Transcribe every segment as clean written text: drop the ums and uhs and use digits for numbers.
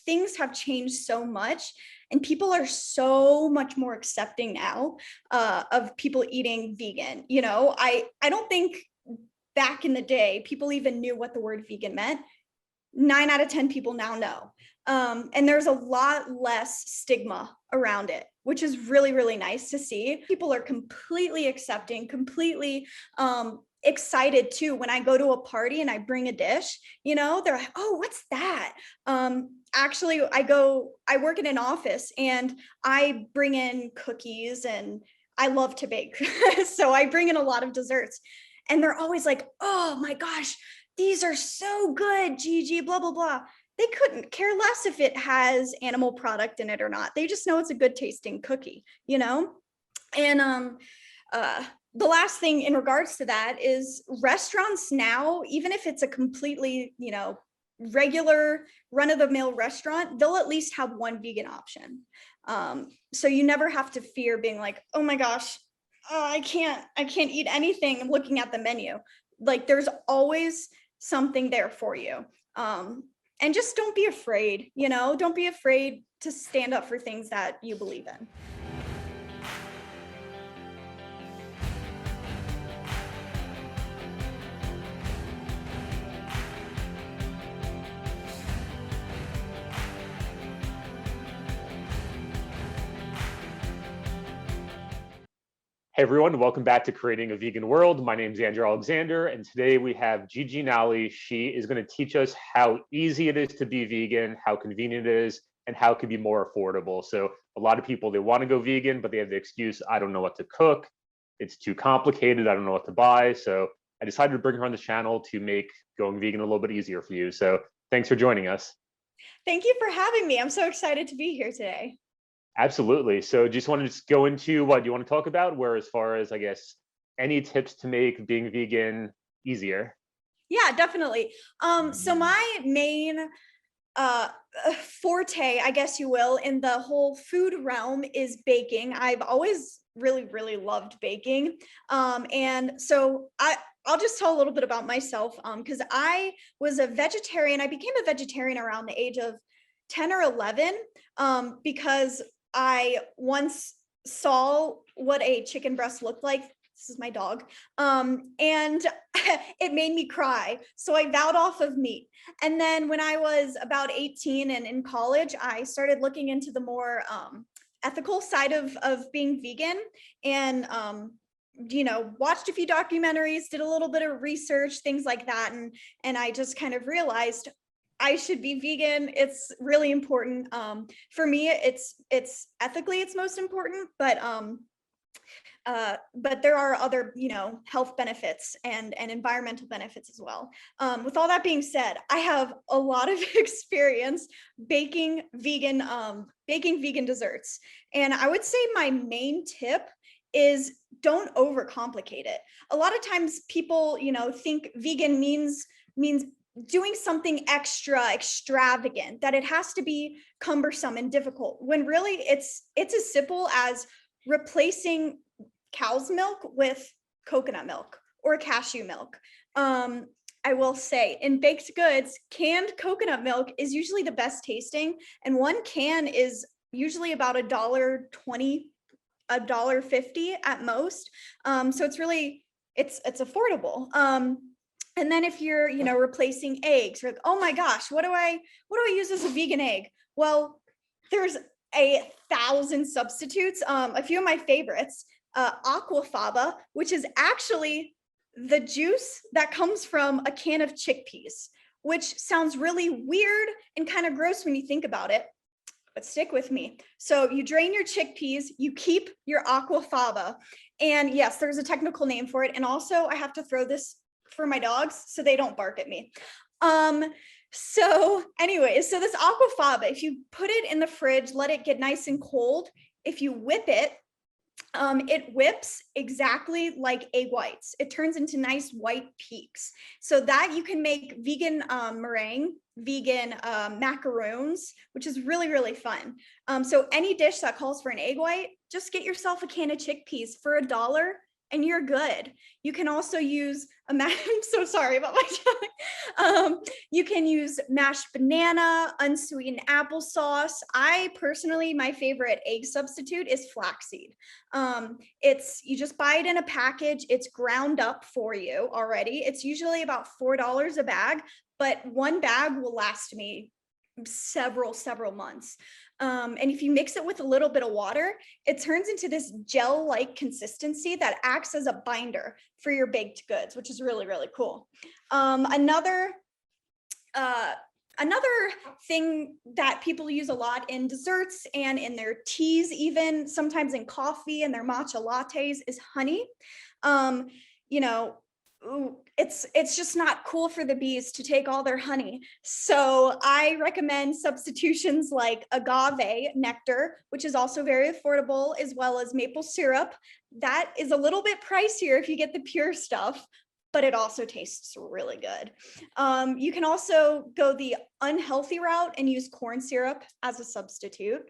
things have changed so much, and people are so much more accepting now of people eating vegan. I don't think back in the day people even knew what the word vegan meant. 9 out of 10 people now know. And there's a lot less stigma around it, which is really, really nice to see. People are completely accepting, completely excited too. When I go to a party and I bring a dish, they're like, oh, what's that? Actually, I work in an office and I bring in cookies, and I love to bake. So I bring in a lot of desserts, and they're always like, oh my gosh, these are so good, Gigi, blah, blah, blah. They couldn't care less if it has animal product in it or not. They just know it's a good tasting cookie, And the last thing in regards to that is restaurants now, even if it's a completely, regular run-of-the-mill restaurant, they'll at least have one vegan option. So you never have to fear being like, oh my gosh, I can't eat anything looking at the menu. Like, there's always something there for you. And just don't be afraid, don't be afraid to stand up for things that you believe in. Hey everyone, welcome back to Creating a Vegan World. My name is Andrew Alexander, and today we have Gigi Nally. She is going to teach us how easy it is to be vegan, how convenient it is, and how it can be more affordable. So a lot of people, they want to go vegan, but they have the excuse, I don't know what to cook. It's too complicated. I don't know what to buy. So I decided to bring her on this channel to make going vegan a little bit easier for you. So thanks for joining us. Thank you for having me. I'm so excited to be here today. Absolutely. So just want to just go into what you want to talk about, where as far as, I guess, any tips to make being vegan easier? Yeah, definitely. So my main forte, I guess you will, in the whole food realm is baking. I've always really, really loved baking. And so I'll just tell a little bit about myself, because I was a vegetarian. I became a vegetarian around the age of 10 or 11, because I once saw what a chicken breast looked like. This is my dog. And it made me cry. So I vowed off of meat. And then when I was about 18 and in college, I started looking into the more ethical side of being vegan, and watched a few documentaries, did a little bit of research, things like that. And I just kind of realized I should be vegan. It's really important. For me, it's ethically, it's most important, but there are other, health benefits and environmental benefits as well. With all that being said, I have a lot of experience baking vegan desserts. And I would say my main tip is don't overcomplicate it. A lot of times people, think vegan means doing something extravagant, that it has to be cumbersome and difficult, when really it's as simple as replacing cow's milk with coconut milk or cashew milk. I will say, in baked goods, canned coconut milk is usually the best tasting, and one can is usually about $1.20, $1.50 at most. So it's really, it's affordable. And then if you're, replacing eggs, you're like, oh my gosh, what do I use as a vegan egg? Well, there's 1,000 substitutes. A few of my favorites, aquafaba, which is actually the juice that comes from a can of chickpeas, which sounds really weird and kind of gross when you think about it, but stick with me. So you drain your chickpeas, you keep your aquafaba, and yes, there's a technical name for it. And also I have to throw this for my dogs so they don't bark at me. So anyways, so this aquafaba, if you put it in the fridge, let it get nice and cold, if you whip it, it whips exactly like egg whites. It turns into nice white peaks, so that you can make vegan meringue, vegan macaroons, which is really, really fun. So any dish that calls for an egg white, just get yourself a can of chickpeas for $1 and you're good. You can also use I'm so sorry about my tongue. You can use mashed banana, unsweetened applesauce. I personally, my favorite egg substitute is flaxseed. You just buy it in a package. It's ground up for you already. It's usually about $4 a bag, but one bag will last me several months. And if you mix it with a little bit of water, it turns into this gel-like consistency that acts as a binder for your baked goods, which is really, really cool. Another thing that people use a lot in desserts and in their teas, even sometimes in coffee and their matcha lattes, is honey. You know, it's just not cool for the bees to take all their honey. So I recommend substitutions like agave nectar, which is also very affordable, as well as maple syrup. That is a little bit pricier if you get the pure stuff, but it also tastes really good. You can also go the unhealthy route and use corn syrup as a substitute.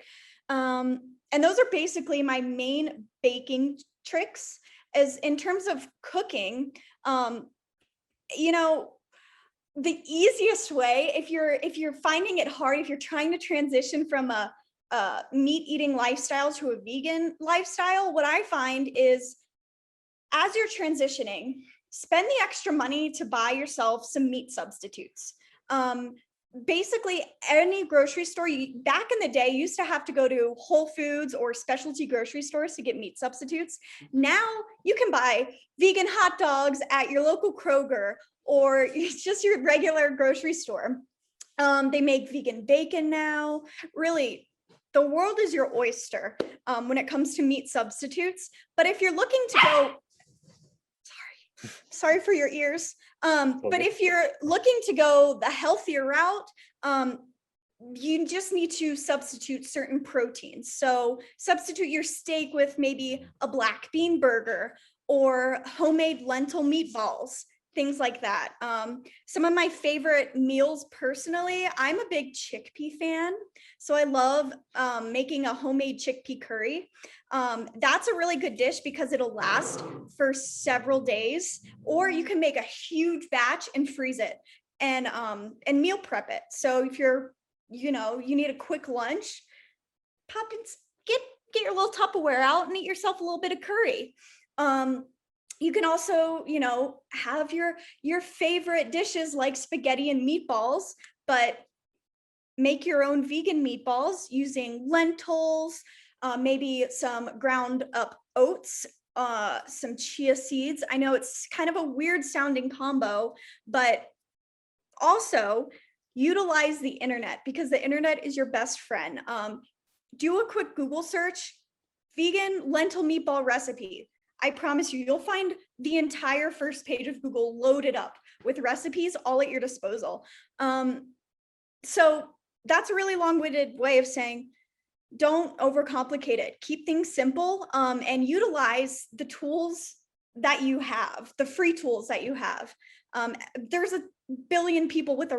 And those are basically my main baking tricks. As in terms of cooking, you know, the easiest way, if you're finding it hard, if you're trying to transition from a meat eating lifestyle to a vegan lifestyle, what I find is, as you're transitioning, spend the extra money to buy yourself some meat substitutes. Basically, any grocery store, back in the day, you used to have to go to Whole Foods or specialty grocery stores to get meat substitutes. Now you can buy vegan hot dogs at your local Kroger or just your regular grocery store. They make vegan bacon now. Really, the world is your oyster when it comes to meat substitutes. But if you're looking to go, sorry for your ears. But if you're looking to go the healthier route, you just need to substitute certain proteins. So substitute your steak with maybe a black bean burger or homemade lentil meatballs, things like that. Some of my favorite meals personally, I'm a big chickpea fan. So I love making a homemade chickpea curry. That's a really good dish because it'll last for several days, or you can make a huge batch and freeze it and meal prep it. So if you need a quick lunch, pop in, get your little Tupperware out and eat yourself a little bit of curry. You can also, have your favorite dishes like spaghetti and meatballs, but make your own vegan meatballs using lentils, maybe some ground up oats, some chia seeds. I know it's kind of a weird sounding combo, but also utilize the internet because the internet is your best friend. Do a quick Google search, vegan lentil meatball recipe. I promise you'll find the entire first page of Google loaded up with recipes all at your disposal. So that's a really long-winded way of saying, don't overcomplicate it. Keep things simple and utilize the tools that you have, the free tools that you have. There's a billion people with a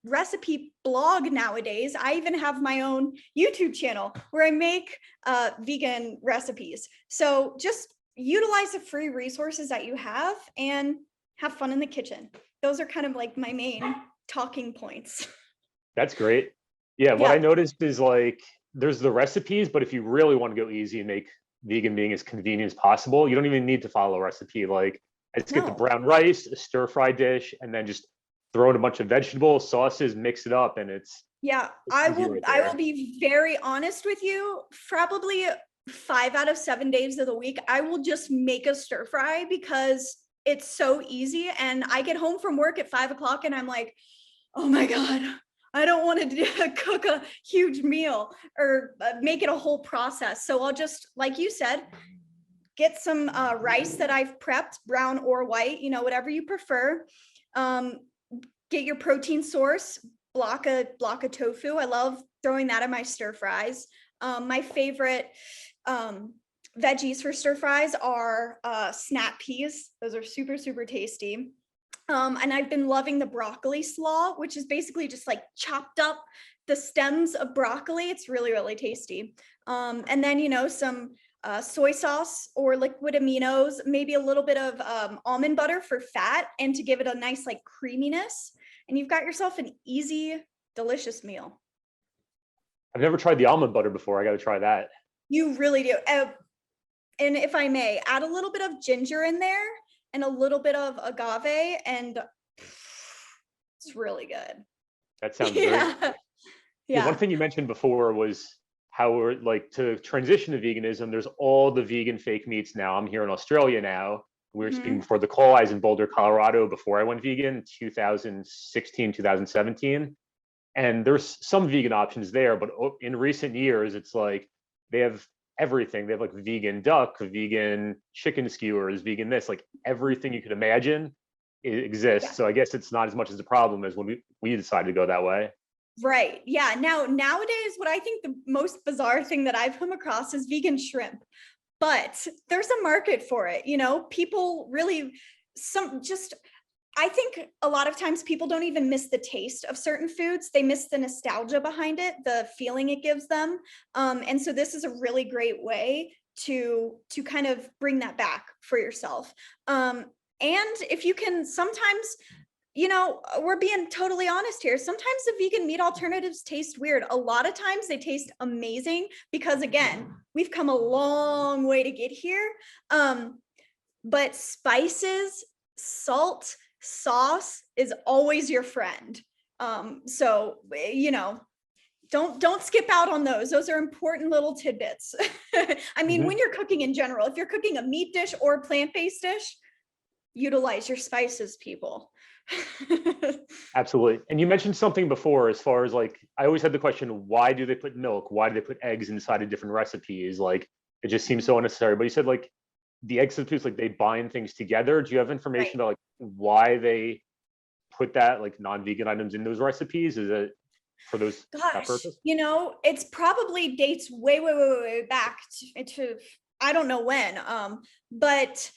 recipe blog nowadays. I even have my own YouTube channel where I make vegan recipes. So just utilize the free resources that you have and have fun in the kitchen. Those are kind of like my main talking points. That's great. Yeah, what I noticed is like there's the recipes, but if you really want to go easy and make vegan being as convenient as possible, you don't even need to follow a recipe. Like I just get the brown rice, a stir fry dish, and then just throw in a bunch of vegetables, sauces, mix it up, and it's I will be very honest with you. Probably 5 out of 7 days of the week, I will just make a stir fry because it's so easy. And I get home from work at 5 o'clock and I'm like, oh my God, I don't want to cook a huge meal or make it a whole process. So I'll just, like you said, get some rice that I've prepped, brown or white, whatever you prefer. Get your protein source, block of tofu. I love throwing that in my stir fries. My favorite veggies for stir fries are snap peas. Those are super, super tasty. And I've been loving the broccoli slaw, which is basically just like chopped up the stems of broccoli. It's really, really tasty. And then, some soy sauce or liquid aminos, maybe a little bit of almond butter for fat, and to give it a nice like creaminess. And you've got yourself an easy, delicious meal. I've never tried the almond butter before. I got to try that. You really do. And if I may, add a little bit of ginger in there and a little bit of agave, and it's really good. That sounds great. Yeah. One thing you mentioned before was how we're like to transition to veganism. There's all the vegan fake meats now. I'm here in Australia now. We were speaking before the call. I was in Boulder, Colorado before I went vegan, 2016, 2017. And there's some vegan options there, but in recent years, it's like they have everything. They have like vegan duck, vegan chicken skewers, vegan this, like everything you could imagine exists. Yeah. So I guess it's not as much as a problem as when we decided to go that way. Right. Yeah. Nowadays, what I think the most bizarre thing that I've come across is vegan shrimp, but there's a market for it. You know, people really I think a lot of times people don't even miss the taste of certain foods. They miss the nostalgia behind it, the feeling it gives them. And so this is a really great way to kind of bring that back for yourself. And if you can sometimes, you know, we're being totally honest here. Sometimes the vegan meat alternatives taste weird. A lot of times they taste amazing because, again, we've come a long way to get here. But spices, salt, sauce is always your friend. So, you know, don't skip out on those. Those are important little tidbits. I mean, when you're cooking in general, if you're cooking a meat dish or a plant-based dish, utilize your spices, people. Absolutely. And you mentioned something before, as far as like, I always had the question, why do they put milk? Why do they put eggs inside of different recipes? Like, it just seems so unnecessary. But you said like the egg substitutes, like they bind things together. Do you have information about like why they put that, like non-vegan items in those recipes? Is it for those that purpose? You know, it's probably dates way back to I don't know when. But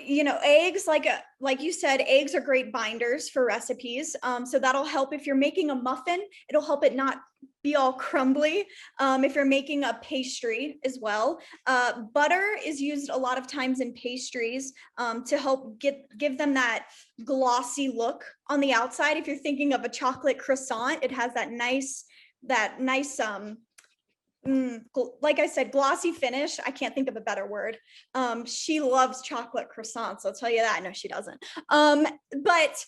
you know, eggs, like you said, eggs are great binders for recipes. So that'll help if you're making a muffin. It'll help it not be all crumbly. If you're making a pastry as well. Butter is used a lot of times in pastries to help give them that glossy look on the outside. If you're thinking of a chocolate croissant, it has that nice like I said, glossy finish. I can't think of a better word. She loves chocolate croissants, I'll tell you that. No, she doesn't. But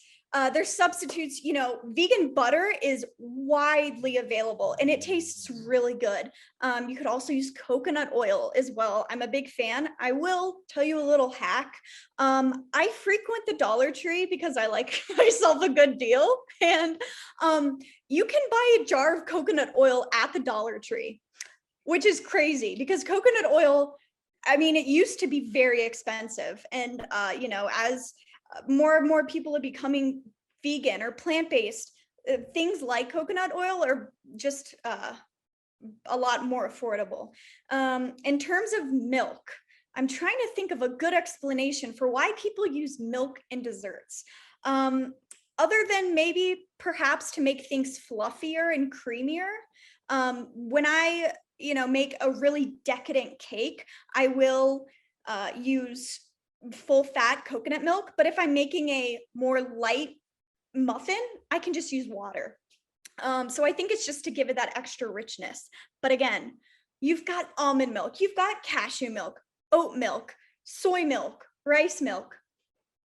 there's substitutes. You know, vegan butter is widely available and it tastes really good. You could also use coconut oil as well. I'm a big fan. I will tell you a little hack. I frequent the Dollar Tree because I like myself a good deal. And you can buy a jar of coconut oil at the Dollar Tree, which is crazy because coconut oil, I mean, it used to be very expensive. And, you know, as more and more people are becoming vegan or plant-based, things like coconut oil are just a lot more affordable. In terms of milk, I'm trying to think of a good explanation for why people use milk in desserts. Other than maybe perhaps to make things fluffier and creamier. When I, you know, make a really decadent cake, I will use full fat coconut milk. But if I'm making a more light muffin, I can just use water. So I think it's just to give it that extra richness. But again, you've got almond milk, you've got cashew milk, oat milk, soy milk, rice milk,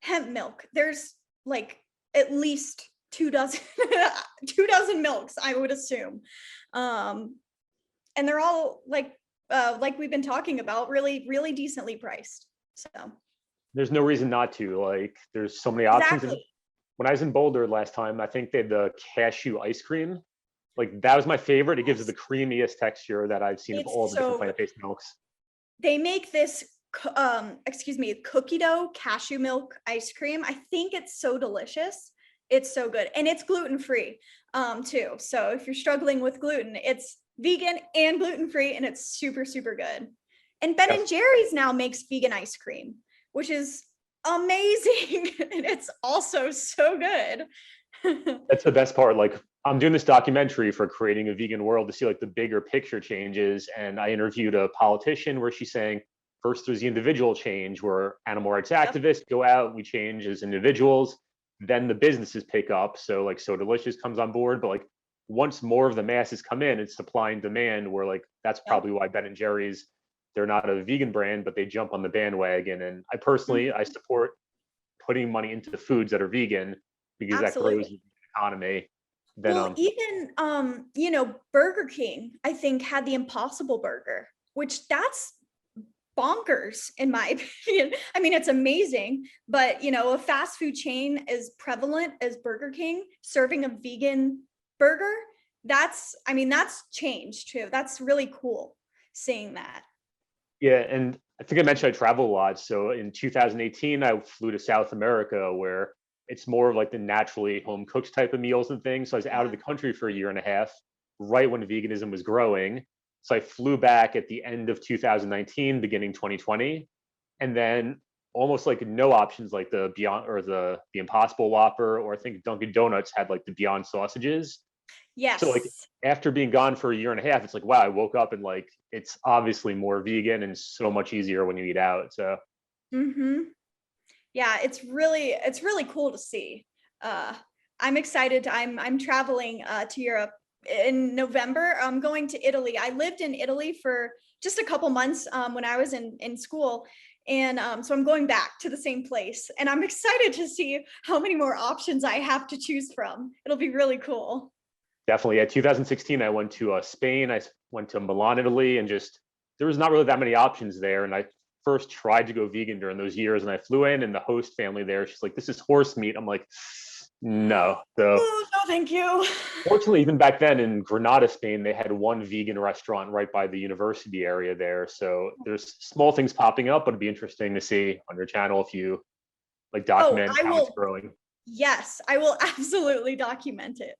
hemp milk. There's like at least 24 milks, I would assume. And they're all like we've been talking about, really, really decently priced. So there's no reason not to. Like, there's so many options. exactly. When I was in Boulder last time, I think they had the cashew ice cream. Like, that was my favorite. It gives it the creamiest texture that I've seen of all the different plant-based milks. They make this cookie dough cashew milk ice cream. I think it's so delicious. It's so good. And it's gluten-free too. So if you're struggling with gluten, it's vegan and gluten-free, and it's super, super good. And Ben and Jerry's now makes vegan ice cream, which is amazing. And it's also so good. That's the best part. Like, I'm doing this documentary for Creating a Vegan World to see like the bigger picture changes. And I interviewed a politician where she's saying, first there's the individual change where animal rights Yep. activists go out, we change as individuals, then the businesses pick up. So like So Delicious comes on board, but like once more of the masses come in, it's supply and demand where like that's Yep. probably why Ben and Jerry's, they're not a vegan brand, but they jump on the bandwagon. And I personally, I Mhm. support putting money into the foods that are vegan because that grows Absolutely. the economy. Then Well, even Burger King, I think, had the Impossible Burger, which that's bonkers in my opinion. I mean, it's amazing, but a fast food chain as prevalent as Burger King serving a vegan burger, that's changed too. That's really cool seeing that. Yeah, and I think I mentioned I travel a lot. So in 2018, I flew to South America where it's more of like the naturally home cooked type of meals and things. So I was out of Yeah. the country for a year and a half, right when veganism was growing. So I flew back at the end of 2019, beginning 2020, and then almost like no options like the Beyond or the Impossible Whopper, or I think Dunkin' Donuts had like the Beyond sausages. So like Yes. after being gone for a year and a half, it's like, wow, I woke up and like it's obviously more vegan and so much easier when you eat out. So Mm-hmm. Yeah, it's really cool to see. Uh, I'm excited. I'm traveling to Europe in November. I'm going to Italy. I lived in Italy for just a couple months when I was in school, and so I'm going back to the same place. And I'm excited to see how many more options I have to choose from. It'll be really cool. definitely, yeah, 2016, I went to Spain. Went to Milan, Italy, and just there was not really that many options there. And I first tried to go vegan during those years, and I flew in, and the host family there, she's like, "This is horse meat." I'm like, "No." So Oh, no, thank you. fortunately, even back then in Granada, Spain, they had one vegan restaurant right by the university area there. So there's small things popping up, but it'd be interesting to see on your channel if you like Oh, document I how it's will. growing. Yes, I will absolutely document it.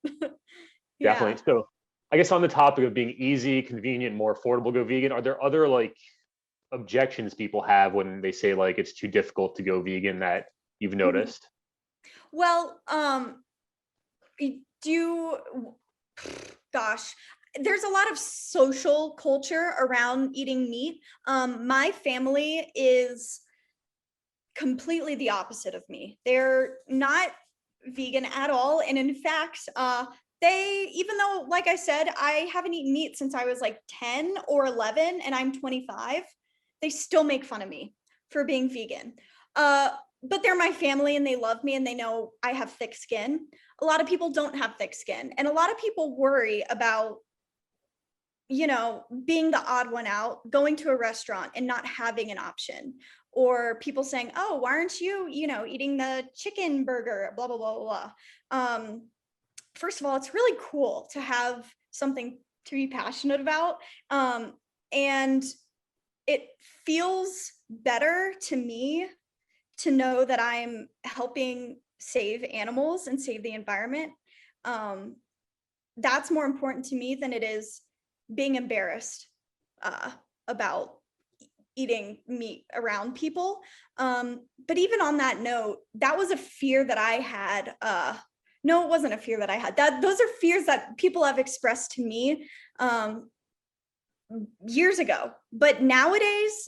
Definitely. Yeah. So I guess on the topic of being easy, convenient, more affordable, go vegan, are there other like objections people have when they say like it's too difficult to go vegan that you've Mhm. noticed? Well, do gosh, there's a lot of social culture around eating meat. My family is completely the opposite of me. They're not vegan at all, and in fact, they, even though, like I said, I haven't eaten meat since I was like 10 or 11 and I'm 25, they still make fun of me for being vegan. uh, but they're my family and they love me and they know I have thick skin. A lot of people don't have thick skin, and a lot of people worry about being the odd one out, going to a restaurant and not having an option, or people saying, "Oh, why aren't you, eating the chicken burger?" Blah blah blah blah. First of all, it's really cool to have something to be passionate about, and it feels better to me to know that I'm helping save animals and save the environment. Um, that's more important to me than it is being embarrassed uh, about eating meat around people. But even on that note, that was a fear that I had. No, it wasn't a fear that I had. That those are fears that people have expressed to me um, years ago. But nowadays,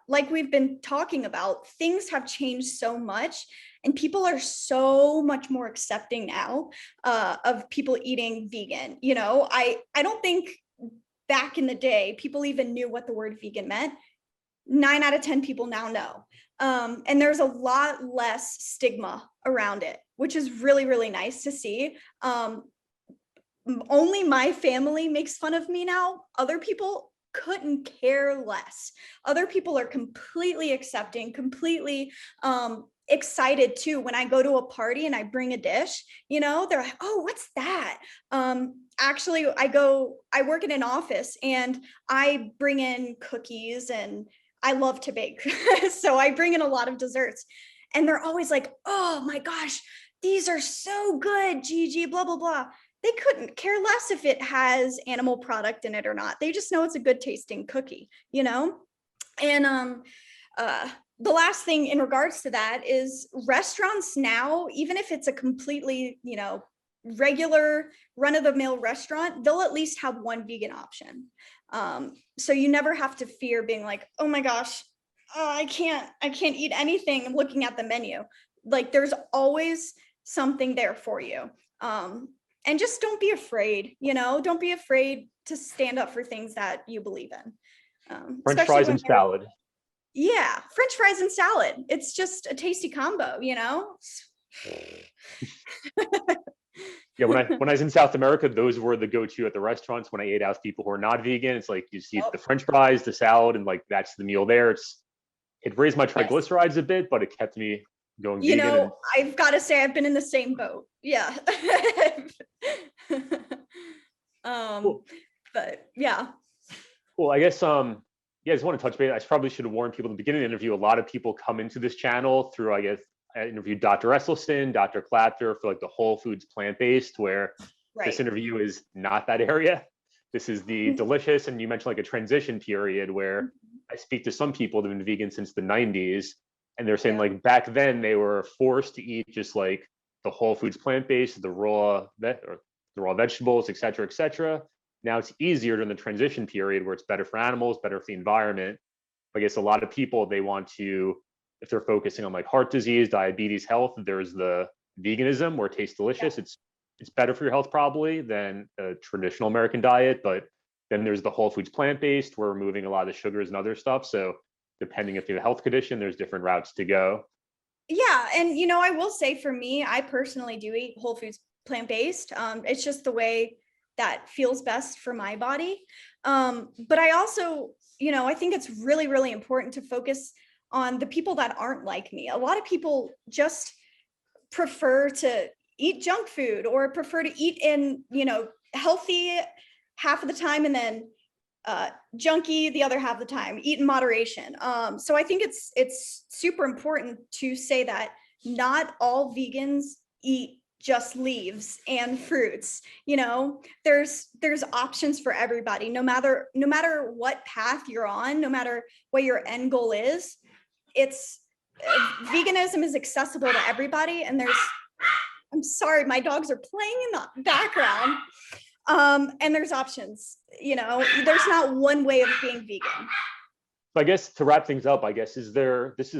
like we've been talking about, things have changed so much, and people are so much more accepting now of people eating vegan. I don't think back in the day people even knew what the word vegan meant. 9 out of 10 people now know. And there's a lot less stigma around it, which is really, really nice to see. Only my family makes fun of me now. Other people couldn't care less. Other people are completely accepting, completely excited too. When I go to a party and I bring a dish, they're like, "Oh, what's that?" Actually, I work in an office and I bring in cookies, and I love to bake. So I bring in a lot of desserts. And they're always like, "Oh my gosh, these are so good, Gigi, blah, blah, blah." They couldn't care less if it has animal product in it or not. They just know it's a good tasting cookie, you know? And uh the last thing in regards to that is restaurants now, even if it's a completely, regular run-of-the-mill restaurant, they'll at least have one vegan option. So you never have to fear being like, oh my gosh, I can't eat anything looking at the menu. Like there's always something there for you. And just don't be afraid, don't be afraid to stand up for things that you believe in. French fries and salad. Yeah, French fries and salad. It's just a tasty combo, Yeah, when I was in South America, those were the go-to at the restaurants when I ate out with people who are not vegan. It's like you see the French fries, the salad, and like that's the meal there. It raised my triglycerides a bit, but it kept me going vegan. I've got to say I've been in the same boat. Yeah. Cool. But yeah. Cool. I guess yeah, I just want to touch base. I probably should have warned people at the beginning of the interview. A lot of people come into this channel through, I guess, I interviewed Dr. Esselstyn, Dr. Clapter for like the whole foods plant-based, where this interview is not that area. This is the delicious, and you mentioned like a transition period where I speak to some people that have been vegan since the 90s, and they're saying like back then they were forced to eat just like the whole foods plant-based, the raw vegetables, et cetera, et cetera. Now it's easier during the transition period where it's better for animals, better for the environment. I guess a lot of people, they want to, if they're focusing on like heart disease, diabetes, health, there's the veganism where it tastes delicious. It's better for your health probably than a traditional American diet. But then there's the whole foods plant-based, we're removing a lot of the sugars and other stuff. So depending if you have a health condition, there's different routes to go. Yeah. And, I will say for me, I personally do eat whole foods plant-based. It's just the way that feels best for my body. But I also, I think it's really, really important to focus on the people that aren't like me. A lot of people just prefer to eat junk food or prefer to eat in, healthy half of the time and then junky the other half of the time, eat in moderation. So I think it's super important to say that not all vegans eat just leaves and fruits. There's options for everybody, no matter what path you're on, no matter what your end goal is. It's veganism is accessible to everybody. And I'm sorry, my dogs are playing in the background. And there's options, there's not one way of being vegan. I guess to wrap things up, this is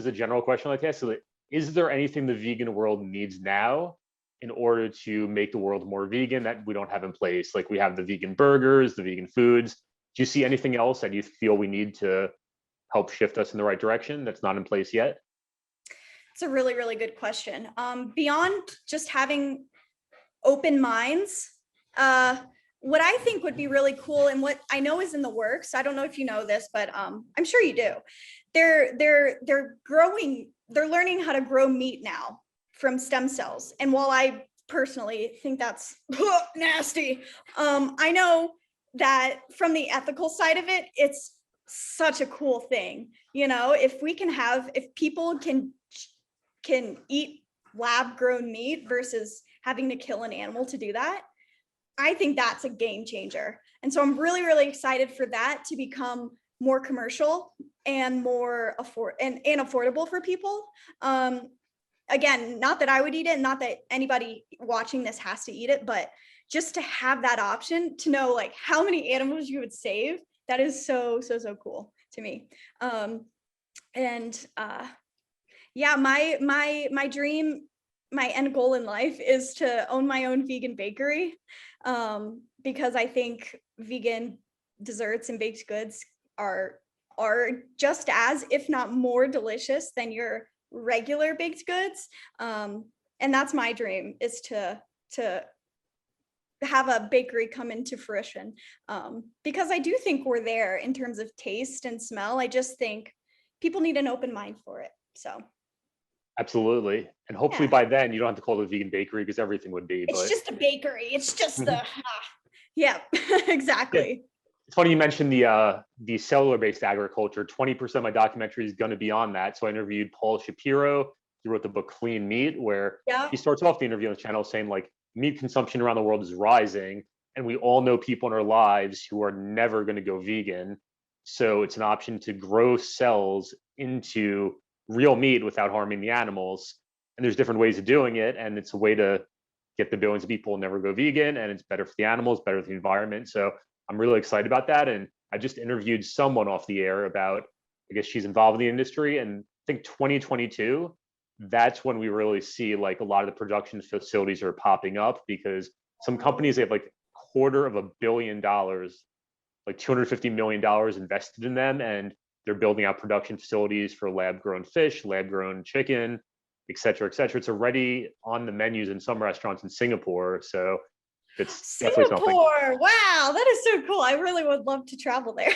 a general question like that. So is there anything the vegan world needs now in order to make the world more vegan that we don't have in place? Like we have the vegan burgers, the vegan foods. Do you see anything else that you feel we need to help shift us in the right direction that's not in place yet? It's a really, really good question. Beyond just having open minds, what I think would be really cool and what I know is in the works, I don't know if you know this, but I'm sure you do. They're learning how to grow meat now from stem cells. And while I personally think that's nasty, I know that from the ethical side of it, it's such a cool thing. If people can eat lab grown meat versus having to kill an animal to do that, I think that's a game changer. And so I'm really, really excited for that to become more commercial and more affordable for people. Again, not that I would eat it, not that anybody watching this has to eat it, but just to have that option to know like how many animals you would save. That is so, so, so cool to me. Yeah, my dream, my end goal in life is to own my own vegan bakery, because I think vegan desserts and baked goods are just as, if not more delicious than your regular baked goods. And that's my dream, is to have a bakery come into fruition, because I do think we're there in terms of taste and smell. I just think people need an open mind for it. So absolutely. And hopefully by then you don't have to call it a vegan bakery, because everything would be. It's just a bakery. It's just the yeah, exactly. Yeah. It's funny you mentioned the cellular-based agriculture. 20% of my documentary is going to be on that. So I interviewed Paul Shapiro. He wrote the book Clean Meat, where he starts off the interview on the channel saying like meat consumption around the world is rising, and we all know people in our lives who are never going to go vegan. So it's an option to grow cells into real meat without harming the animals. And there's different ways of doing it, and it's a way to get the billions of people never go vegan, and it's better for the animals, better for the environment. So I'm really excited about that. And I just interviewed someone off the air about, I guess she's involved in the industry, and I think 2022, that's when we really see like a lot of the production facilities are popping up, because some companies, they have like $250 million, like $250 million invested in them, and they're building out production facilities for lab grown fish, lab grown chicken, et cetera, et cetera. It's already on the menus in some restaurants in Singapore. So it's definitely something. Singapore, wow, that is so cool. I really would love to travel there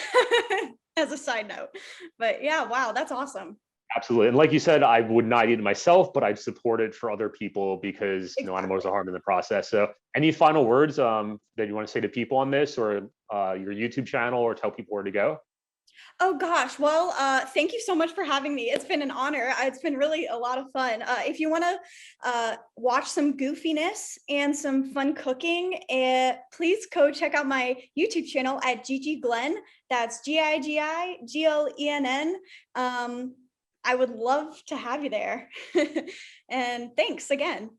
as a side note. But yeah, wow, that's awesome. Absolutely. And like you said, I would not eat it myself, but I'd support it for other people because animals are harmed in the process. So any final words that you want to say to people on this, or your YouTube channel, or tell people where to go? Oh gosh, well, thank you so much for having me. It's been an honor. It's been really a lot of fun. If you want to watch some goofiness and some fun cooking, please go check out my YouTube channel at Gigi Glenn. That's GIGIGLENN. I would love to have you there. And thanks again.